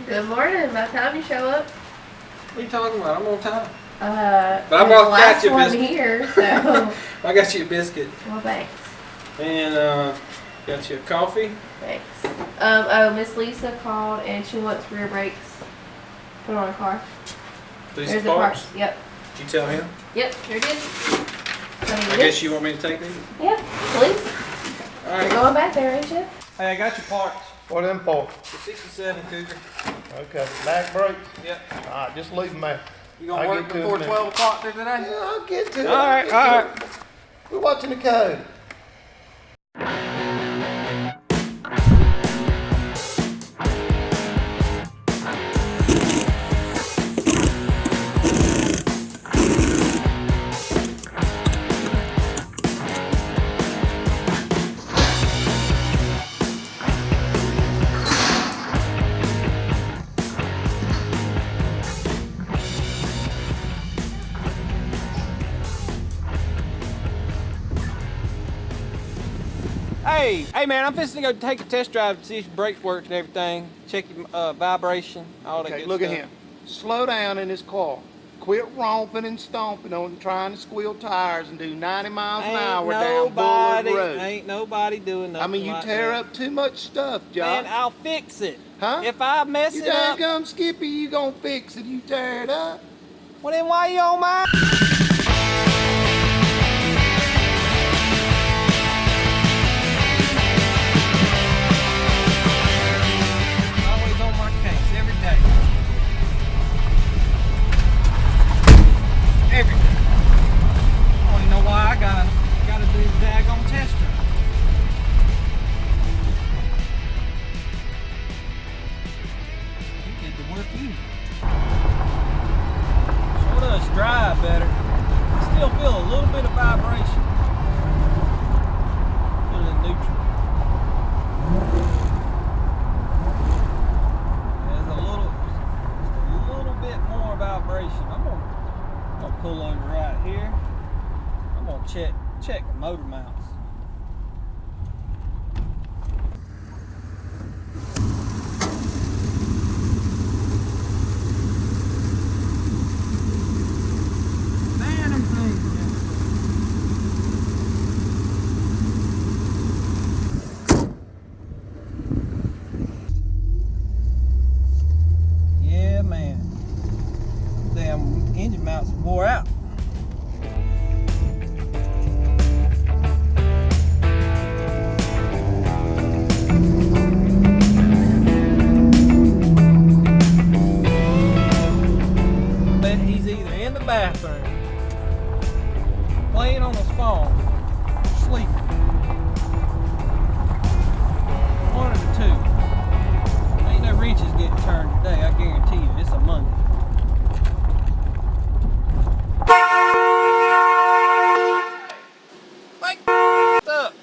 Good morning. By the time you show up. What are you talking about? I'm on time. But I'm gonna got you a biscuit here, so. I got you a biscuit. Well, thanks. And got you a coffee. Thanks. Oh, Miss Lisa called and she wants rear brakes put on a car. These There's the parts? parts. Yep. Did you tell him? Yep, sure did. I guess you want me to take these? Yeah, please. All right. You're going back there, ain't you? Hey, I got your parts. What are them for? The 67 Cougar. Okay, back brakes? Yep. All right, just leave them there. You gonna work before 12 o'clock there today? Yeah, I'll get to it. All right. We're watching the code. Hey man, I'm fixing to go take a test drive to see if your brakes work and everything. Check your vibration, all that Okay, good look stuff. at him. Slow down in this car. Quit romping and stomping on trying to squeal tires and do 90 miles an hour down Bullard Road. Ain't nobody doing nothing. I mean, you like tear that. up too much stuff, Josh. Man, I'll fix it. Huh? If I mess You it up. daggum Skippy, you gonna fix it, you tear it up. Well then why you on my? Always on my case, every day. Every day. I don't even know why I gotta do the daggone test drive. You did the work you. Sure does drive better. I still feel a little bit of vibration. Feel it neutral. There's just a little bit more vibration. I'm gonna pull over right here. I'm gonna check the motor mounts. Man, them things. Yeah, man. Damn engine mounts wore out. I bet he's either in the bathroom, playing on his phone, or sleeping. One of the two. Ain't no wrenches getting turned today, I guarantee you. It's a Monday. Wake up! What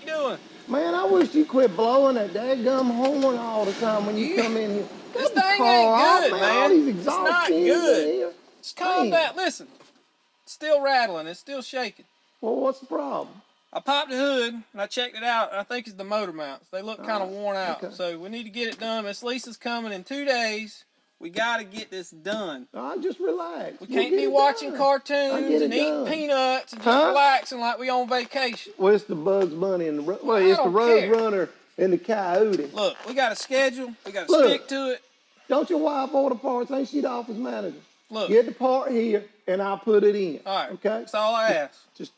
you doing? Man, I wish you quit blowing that daggum horn all the time when you come in here. This Cut the thing car ain't off, good, All man. these It's exhaust not fumes in good. here. Just calm Man. down. Listen, it's still rattling. It's still shaking. Well, what's the problem? I popped the hood and I checked it out. And I think it's the motor mounts. They look kind of worn out. okay. So we need to get it done. Miss Lisa's coming in 2 days. We got to get this done. All right, just relax. We We'll can't get be it watching done. cartoons I'll get it and eating done. peanuts and just Huh? relaxing like we on vacation. Well, it's the Bugs Bunny and the I it's the don't Road care. Runner and the Coyote. Look, we got a schedule. We got to Look. stick to it. Don't your wife order parts? Ain't she the office manager? Look. Get the part here, and I'll put it in. All right. Okay. That's all I ask. Just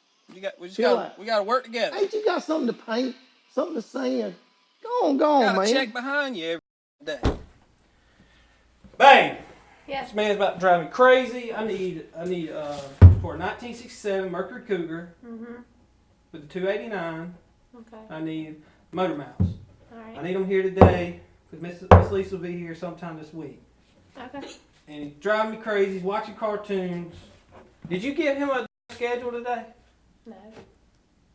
We chill out. got to work together. ain't you got something to paint, something to sand? Go on, Gotta man. check behind you every day. Bang! Yeah. This man's about to drive me crazy. I need for a 1967 Mercury Cougar with the 289. Okay. I need motor mounts. All I right. need them here today because Miss Lisa will be here sometime this week. Okay. And he's driving me crazy. He's watching cartoons. Did you give him a schedule today? No,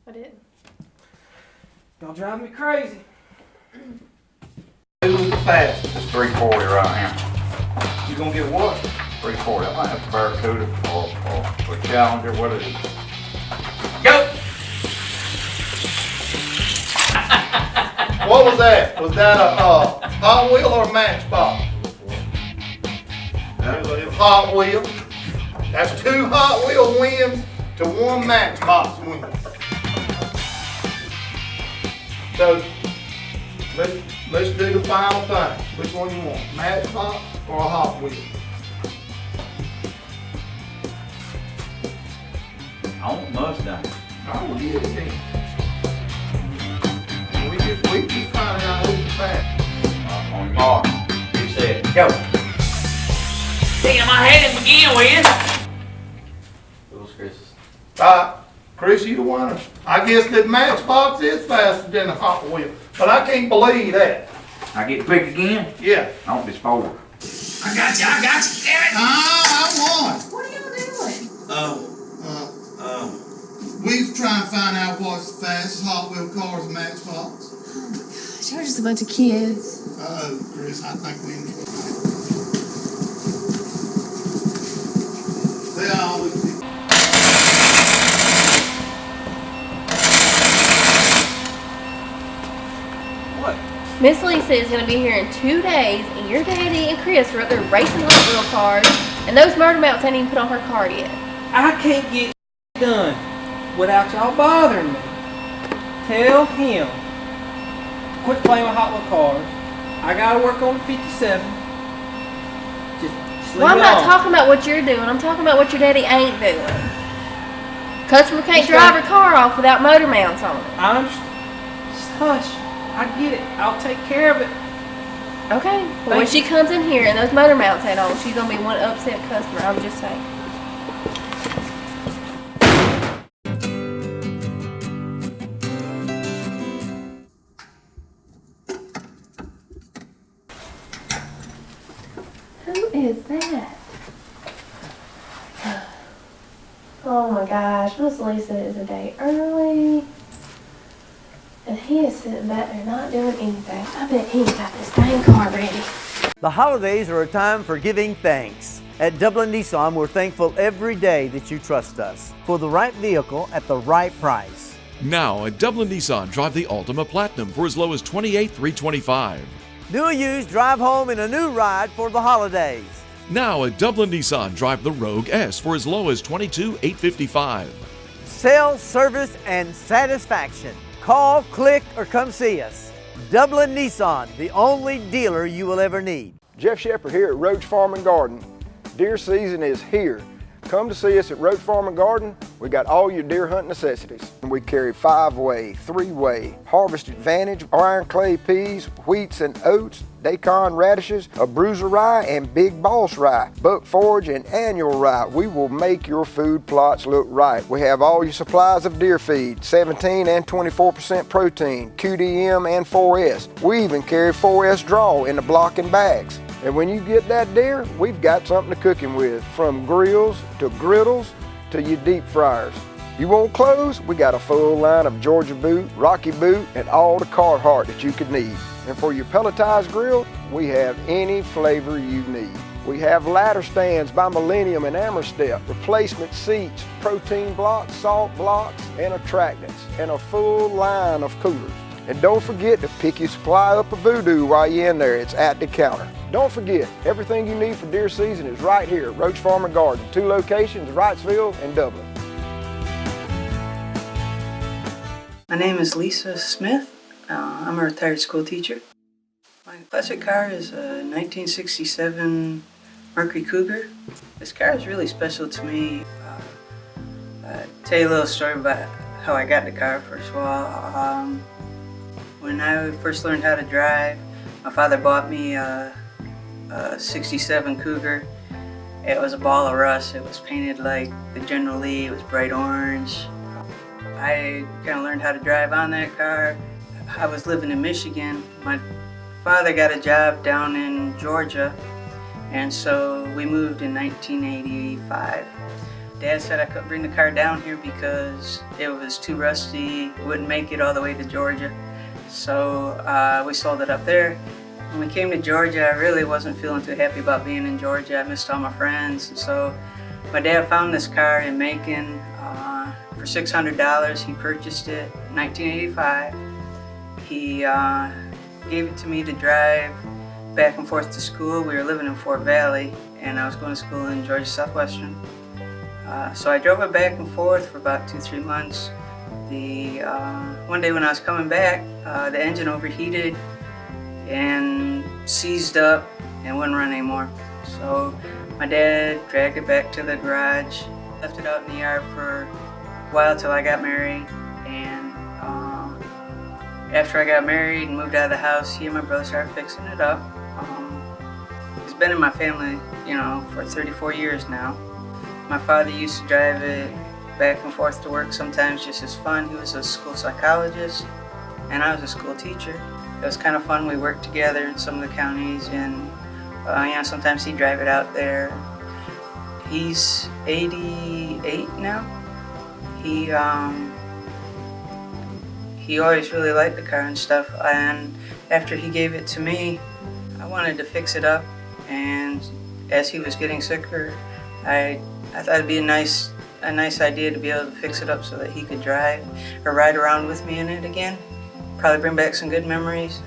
I didn't. Y'all driving me crazy. Who's the fastest? It's 340 right now. You gonna get what? 340. I might have to Barracuda or Challenger. What is it? Go! What was that? Was that a Hot Wheel or a Matchbox? That was a Hot Wheel. That's 2 Hot Wheel wins to 1 Matchbox win. So let's do the final thing. Which one you want? Matchbox or a Hot Wheel? I want Mustang. I will get it then. We just finding out who's the fast. On your mark. You said, go. Damn, I had him begin with. It was Chris's. Chris, you the winner. I guess that Matchbox is faster than a Hot Wheel, but I can't believe that. I get quick again? Yeah. I want this forward. I got you, damn it. I won. What are y'all doing? We was trying to find out what's the fastest Hot Wheel cars in Matchbox. Y'all just a bunch of kids. Chris, I think we enjoy it. They always do. What? Miss Lisa is going to be here in 2 days, and your daddy and Chris are up there racing Hot Wheel cars, and those motor mounts ain't even put on her car yet. I can't get done without y'all bothering me. Tell him to quit playing with Hot Wheel cars. I gotta work on the 57. Just leave Well, I'm it not alone. talking about what you're doing. I'm talking about what your daddy ain't doing. Customer can't Just drive her car off without motor mounts on it. I understand. Just hush. I get it. I'll take care of it. Okay. Well, when she comes in here and those motor mounts ain't on, she's gonna be one upset customer. I'm just saying. Who is that? Oh my gosh, Miss Lisa is a day early. And he is sitting back there not doing anything. I bet he ain't got this dang car ready. The holidays are a time for giving thanks. At Dublin Nissan, we're thankful every day that you trust us for the right vehicle at the right price. Now at Dublin Nissan, drive the Altima Platinum for as low as $28,325. Do a used, drive home in a new ride for the holidays. Now at Dublin Nissan, drive the Rogue S for as low as $22,855. Sales, service, and satisfaction. Call, click, or come see us. Dublin Nissan, the only dealer you will ever need. Jeff Shepard here at Roach Farm and Garden. Deer season is here. Come to see us at Roach Farm and Garden. We got all your deer hunt necessities. We carry 5-way, 3-way, harvested Vantage, iron clay peas, wheats and oats, daikon radishes, a bruiser rye, and big boss rye, buck forage and annual rye. We will make your food plots look right. We have all your supplies of deer feed, 17 and 24% protein, QDM and 4S. We even carry 4S draw in the block and bags. And when you get that deer, we've got something to cook him with, from grills to griddles to your deep fryers. You want clothes? We got a full line of Georgia boot, Rocky boot, and all the Carhartt that you could need. And for your pelletized grill, we have any flavor you need. We have ladder stands by Millennium and Amerstep, replacement seats, protein blocks, salt blocks, and attractants, and a full line of coolers. And don't forget to pick your supply up of Voodoo while you're in there. It's at the counter. Don't forget, everything you need for deer season is right here at Roach Farm and Garden. 2 locations, Wrightsville and Dublin. My name is Lisa Smith. I'm a retired school teacher. My classic car is a 1967 Mercury Cougar. This car is really special to me. I'll tell you a little story about how I got the car, first of all. When I first learned how to drive, my father bought me a 67 Cougar. It was a ball of rust. It was painted like the General Lee. It was bright orange. I kind of learned how to drive on that car. I was living in Michigan. My father got a job down in Georgia, and so we moved in 1985. Dad said I couldn't bring the car down here because it was too rusty, wouldn't make it all the way to Georgia. So we sold it up there. When we came to Georgia, I really wasn't feeling too happy about being in Georgia. I missed all my friends, and so my dad found this car in Macon for $600. He purchased it in 1985. He gave it to me to drive back and forth to school. We were living in Fort Valley, and I was going to school in Georgia Southwestern. So I drove it back and forth for about 2-3 months. One day when I was coming back, the engine overheated and seized up and wouldn't run anymore. So my dad dragged it back to the garage, left it out in the yard for a while till I got married. And after I got married and moved out of the house, he and my brother started fixing it up. It's been in my family, you know, for 34 years now. My father used to drive it back and forth to work sometimes just as fun. He was a school psychologist and I was a school teacher. It was kind of fun. We worked together in some of the counties, and you know, sometimes he'd drive it out there. He's 88 now. He always really liked the car and stuff, and after he gave it to me, I wanted to fix it up, and as he was getting sicker, I thought it'd be a nice idea to be able to fix it up so that he could drive or ride around with me in it again. Probably bring back some good memories.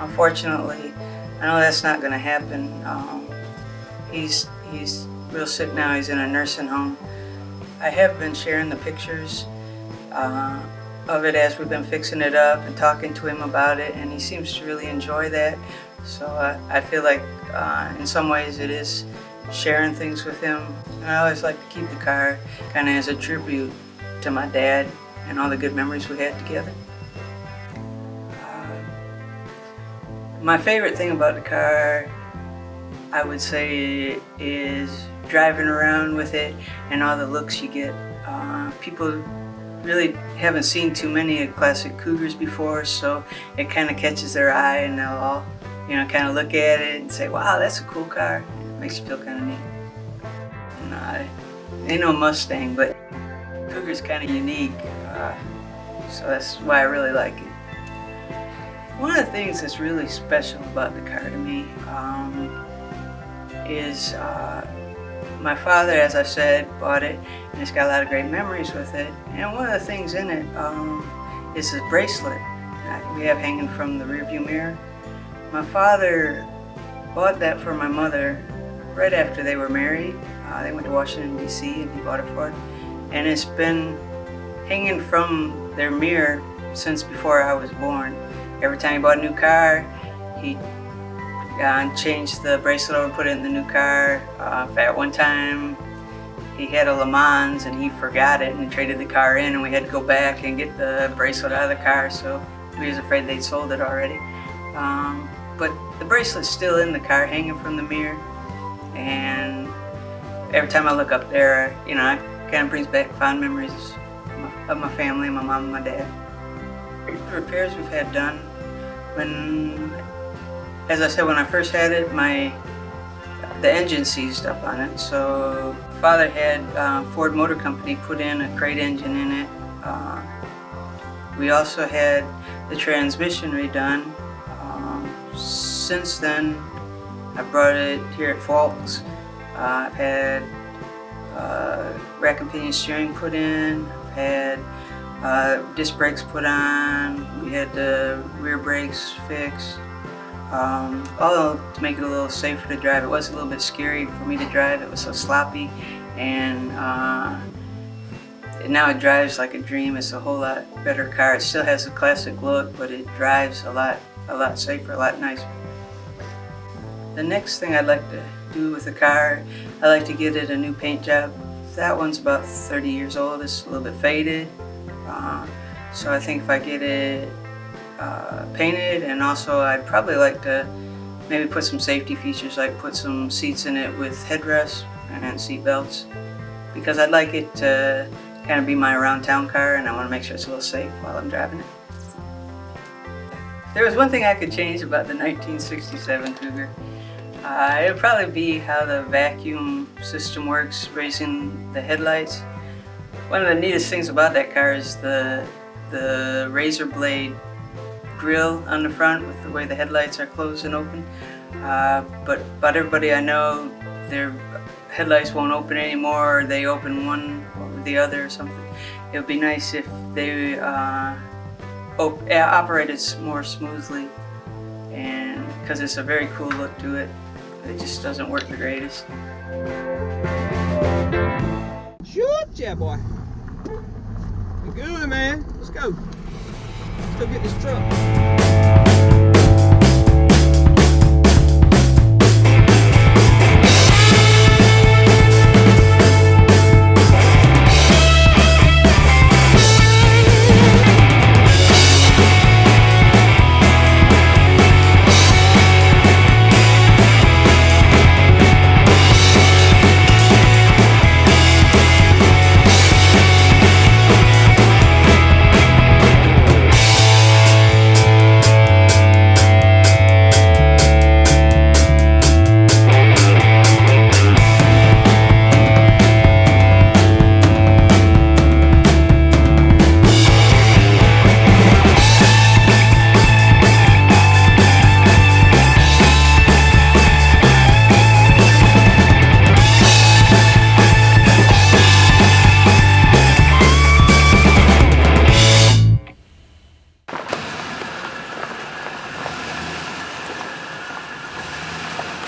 Unfortunately, I know that's not going to happen. He's real sick now. He's in a nursing home. I have been sharing the pictures of it as we've been fixing it up and talking to him about it, and he seems to really enjoy that. So I feel like in some ways it is sharing things with him. And I always like to keep the car kind of as a tribute to my dad and all the good memories we had together. My favorite thing about the car, I would say, is driving around with it and all the looks you get. People really haven't seen too many classic Cougars before, so it kind of catches their eye, and they'll all, you know, kind of look at it and say, wow, that's a cool car. It makes you feel kind of neat. And ain't no Mustang, but Cougar's kind of unique, so that's why I really like it. One of the things that's really special about the car to me is my father, as I said, bought it, and it's got a lot of great memories with it. And one of the things in it is a bracelet that we have hanging from the rearview mirror. My father bought that for my mother right after they were married. They went to Washington, D.C., and he bought it for her. And it's been hanging from their mirror since before I was born. Every time he bought a new car, he changed the bracelet over and put it in the new car. At one time, he had a Le Mans and he forgot it and traded the car in, and we had to go back and get the bracelet out of the car, so we was afraid they'd sold it already. But the bracelet's still in the car, hanging from the mirror, and every time I look up there, you know, it kind of brings back fond memories of my family, my mom and my dad. The repairs we've had done, as I said, when I first had it, the engine seized up on it. So Father had Ford Motor Company put in a crate engine in it. We also had the transmission redone. Since then, I brought it here at Faulk's. I've had rack and pinion steering put in. I've had disc brakes put on. We had the rear brakes fixed. All to make it a little safer to drive. It was a little bit scary for me to drive. It was so sloppy, and now it drives like a dream. It's a whole lot better car. It still has a classic look, but it drives a lot safer, a lot nicer. The next thing I'd like to do with the car, I'd like to get it a new paint job. That one's about 30 years old. It's a little bit faded. So I think if I get it painted, and also I'd probably like to maybe put some safety features, like put some seats in it with headrests and seat belts, because I'd like it to kind of be my around town car, and I want to make sure it's a little safe while I'm driving it. If there was one thing I could change about the 1967 Cougar, it would probably be how the vacuum system works, raising the headlights. One of the neatest things about that car is the razor blade grill on the front with the way the headlights are closed and open. But about everybody I know, their headlights won't open anymore, or they open one over the other or something. It would be nice if they operated more smoothly, and because it's a very cool look to it, it just doesn't work the greatest. Shoot, yeah, boy. You good, man? Let's go. Let's go get this truck.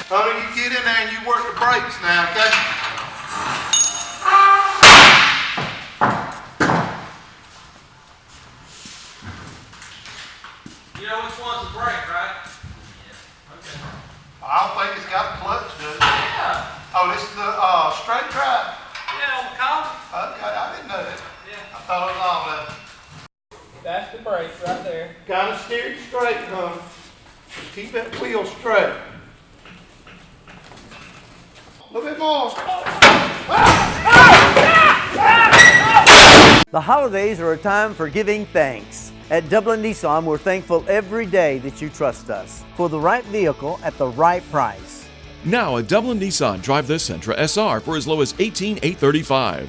Honey, you get in there and you work the brakes now, okay? You know which one's the brake, right? Yeah. Okay. I don't think it's got a clutch, does it? Yeah. Oh, this is the straight drive? Yeah, on the column. Okay, I didn't know that. Yeah. I thought it was all of it. That's the brake right there. Gotta steer you straight, honey. Just keep that wheel straight. A little bit more. The holidays are a time for giving thanks. At Dublin Nissan, we're thankful every day that you trust us for the right vehicle at the right price. Now at Dublin Nissan, drive the Sentra SR for as low as $18,835.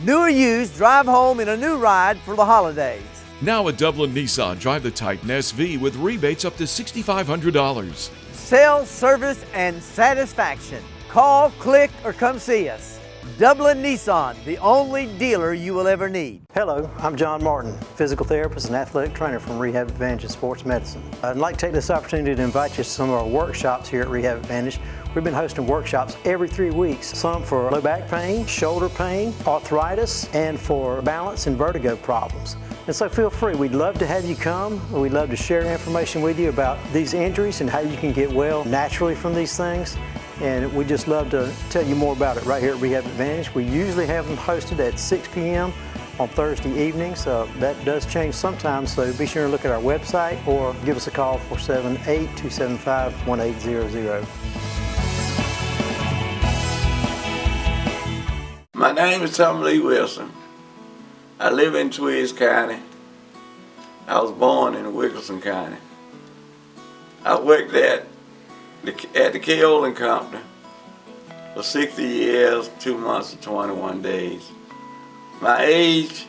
New or used, drive home in a new ride for the holidays. Now at Dublin Nissan, drive the Titan SV with rebates up to $6,500. Sales, service, and satisfaction. Call, click, or come see us. Dublin Nissan, the only dealer you will ever need. Hello, I'm John Martin, physical therapist and athletic trainer from Rehab Advantage Sports Medicine. I'd like to take this opportunity to invite you to some of our workshops here at Rehab Advantage. We've been hosting workshops every 3 weeks, some for low back pain, shoulder pain, arthritis, and for balance and vertigo problems. And so feel free, we'd love to have you come. We'd love to share information with you about these injuries and how you can get well naturally from these things. And we just love to tell you more about it right here at Rehab Advantage. We usually have them hosted at 6 p.m. on Thursday evenings. That does change sometimes, so be sure to look at our website or give us a call 478-275-1800. My name is Tom Lee Wilson. I live in Twiz County. I was born in Wickelson County. I worked at the Keolan Company for 60 years, 2 months and 21 days. My age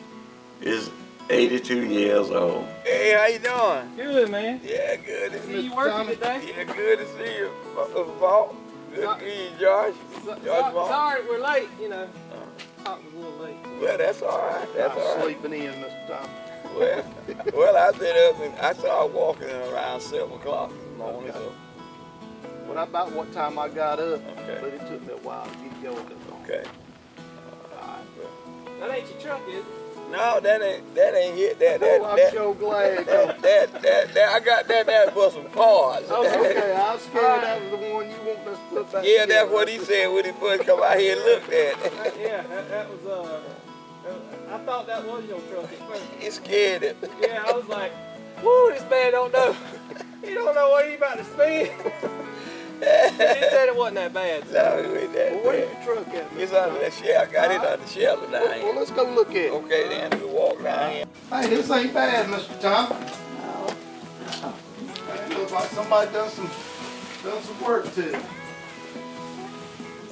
is 82 years old. Hey, how you doing? Good, man. Yeah, good to See you working today? Yeah, good to see you, Faulk. Good to see you, Josh. Sorry we're late, you know. Talk was a little late. Well, that's all right. That's all right. Sleeping in, Mr. Tom. Well, I've been up and I started walking around 7 o'clock in the morning. Okay. So. Well, about what time I got up, Okay. but it took me a while to get going. Okay. That ain't your truck, is it? No, that ain't it. I'm so glad. I got that for some parts. Okay, I was scared that was the one you want us to put back. Yeah, that's what he said when he first come out here and looked at it. Yeah, that was I thought that was your truck at first. He scared it. Yeah, I was like, whoo, this man don't know. He don't know what he about to spend. He said it wasn't that bad. No, it ain't that Well, where's bad. your truck at? It's under the shelter. I got it under the shelter down Well, here. let's go look at it. Okay, then we walk down here. Hey, this ain't bad, Mr. Tom. Hey, it looks like somebody done some work to it.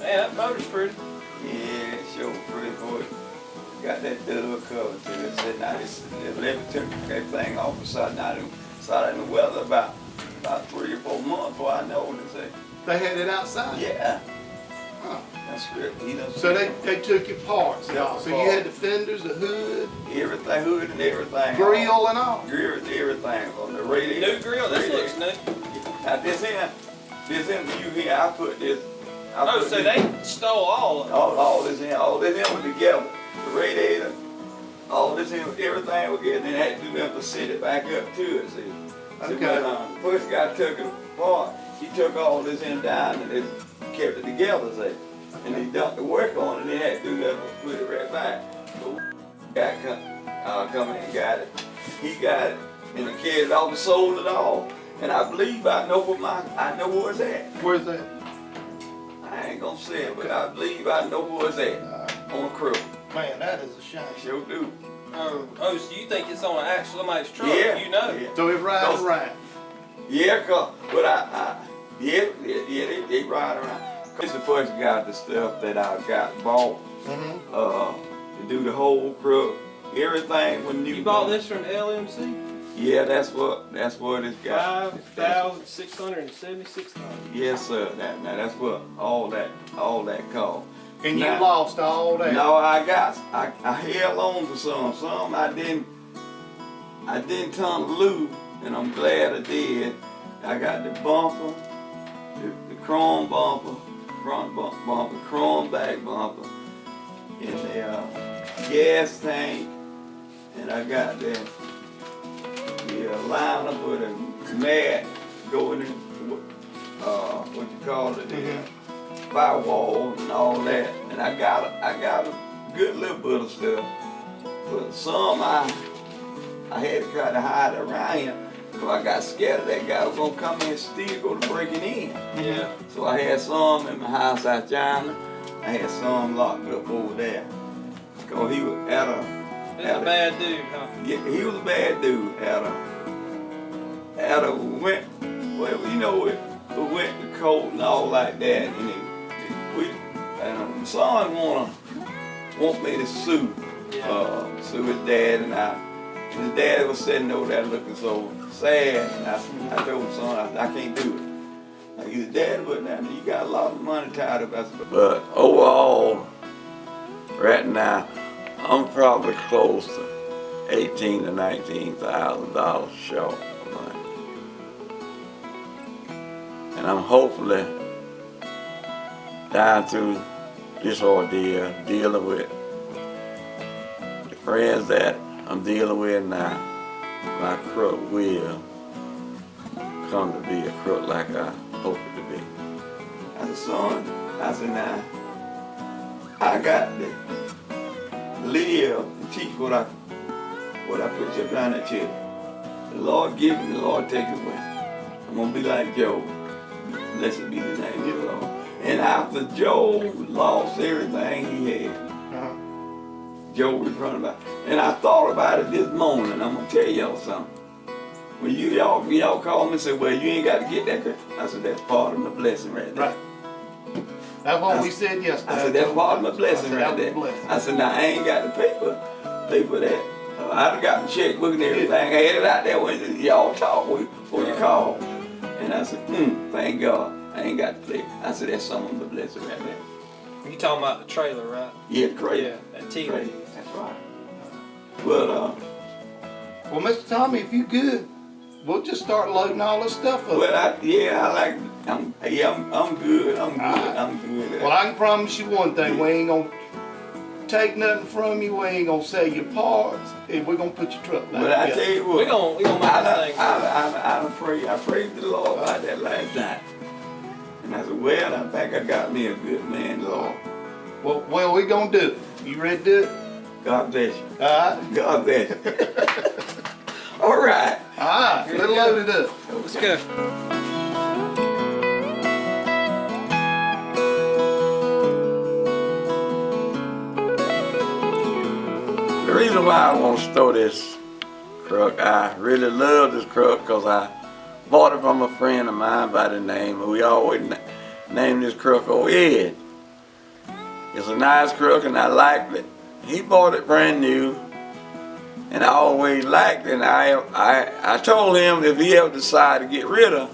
Man, that motor's pretty. Yeah, it's sure pretty good. Got that double cover to it. Said now this took that thing off and started in the weather about 3 or 4 months before I know what to say. They had it outside? Yeah. That's good. He done So they took your parts and all. So you had the fenders, the hood, everything, hood and everything. grill and all. Grill, everything on the radiator. New grill. This looks new. Now this in view here, I put this. Oh, so they stole all of it. All this in was together. The radiator, all this in, everything was together. Then I had to do nothing to set it back up to it. See. So Okay. when first guy took it apart, he took all this in down and it kept it together. See. And he dumped the work on it. And he had to do nothing to put it right back. So guy come in and got it. He got it and he carried it off and sold it all. And I believe I know where it's at. Where's that? I ain't gonna say it, but I believe I know where it's at. On a crook. Man, that is a shame. Sure do. Oh, so you think it's on somebody's truck? Yeah. You know. Yeah. So it rides around. Yeah, but they ride around. It's the first got the stuff that I got bought. To do the whole crook. Everything when You bought this from LMC? Yeah, that's what it's got. $5,676. Yes, sir. That's what all that cost. And you lost all that. No, I held on to some. Some I didn't turn loose, and I'm glad I did. I got the bumper, the chrome bumper, front bumper, chrome back bumper, and the gas tank, and I got the liner with a mat going in, what you call it, firewall and all that. And I got a good little bit of stuff, but some I had to try to hide around here. So I got scared of that guy was gonna come in and steal, go to breaking in. Yeah. So I had some in my house out China. I had some locked up over there. Cause he was He's a bad dude, huh? Yeah, he was a bad dude. Went, well, you know, it went to court and all like that. And son want me to sue his dad, and his dad was sitting over there looking so sad. And I told him, son, I can't do it. Like, his dad, but now you got a lot of money tied up. But overall, right now, I'm probably close to $18,000 to $19,000 short of money. And I'm hopefully down through this ordeal, dealing with the friends that I'm dealing with now, my crook will come to be a crook like I hope it to be. I said, son, now, I got to live and teach what I put you down at church. The Lord give it, the Lord take it away. I'm gonna be like Job. Blessed be the name of the Lord. And after Job lost everything he had, Job was running about. And I thought about it this morning. I'm gonna tell y'all something. When y'all call me and say, well, you ain't got to get that. I said, that's part of my blessing right there. Right. That's what we said yesterday. I said, that's part of my blessing right there. I said, now I ain't got the pay for that. I done got the checkbook and everything. I had it out there when y'all talk before you call. And I said, thank God. I ain't got the pay. I said, that's some of my blessing right there. You talking about the trailer, right? Yeah, the trailer. Yeah, that TV. That's right. But well, Mr. Tommy, if you good, we'll just start loading all this stuff up. Well, I'm good. I'm good. Well, I can promise you one thing. We ain't gonna take nothing from you. We ain't gonna sell your parts, and we're gonna put your truck back. But I tell you what, we gonna make this thing. I prayed to the Lord about that last night, and I said, well, I think I got me a good man, Lord. Well, we gonna do it. You ready to do it? God bless you. All right. God bless you. All right. All right. Let's load it up. Let's go. The reason why I want to store this truck, I really love this truck because I bought it from a friend of mine by the name, we always name this truck old Ed. It's a nice truck and I liked it. He bought it brand new and I always liked it. And I told him if he ever decided to get rid of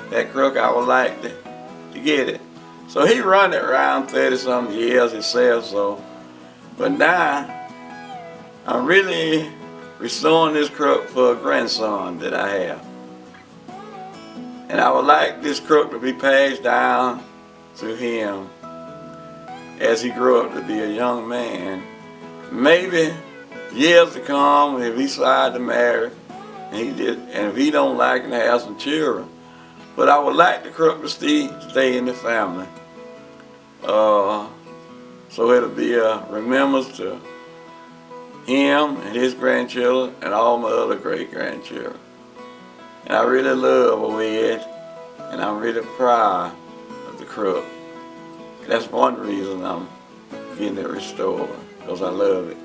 that truck, I would like to get it. So he run it around 30-something years himself, so. But now, I'm really restoring this crook for a grandson that I have. And I would like this crook to be passed down to him as he grew up to be a young man. Maybe years to come, if he decided to marry, and if he don't like to have some children. But I would like the crook to stay in the family. So it'll be a remembrance to him and his grandchildren and all my other great-grandchildren. And I really love Ed, and I'm really proud of the crook. That's one reason I'm getting it restored, because I love it.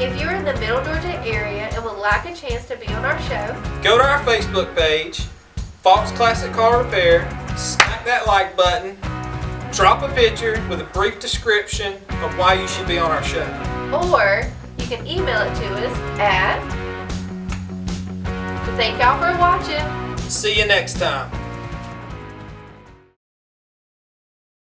If you're in the Middle Georgia area and would like a chance to be on our show, Go to our Facebook page, Faulk's Classic Car Repair, smack that like button, drop a picture with a brief description of why you should be on our show. or you can email it to us at. Thank y'all for watching. See you next time.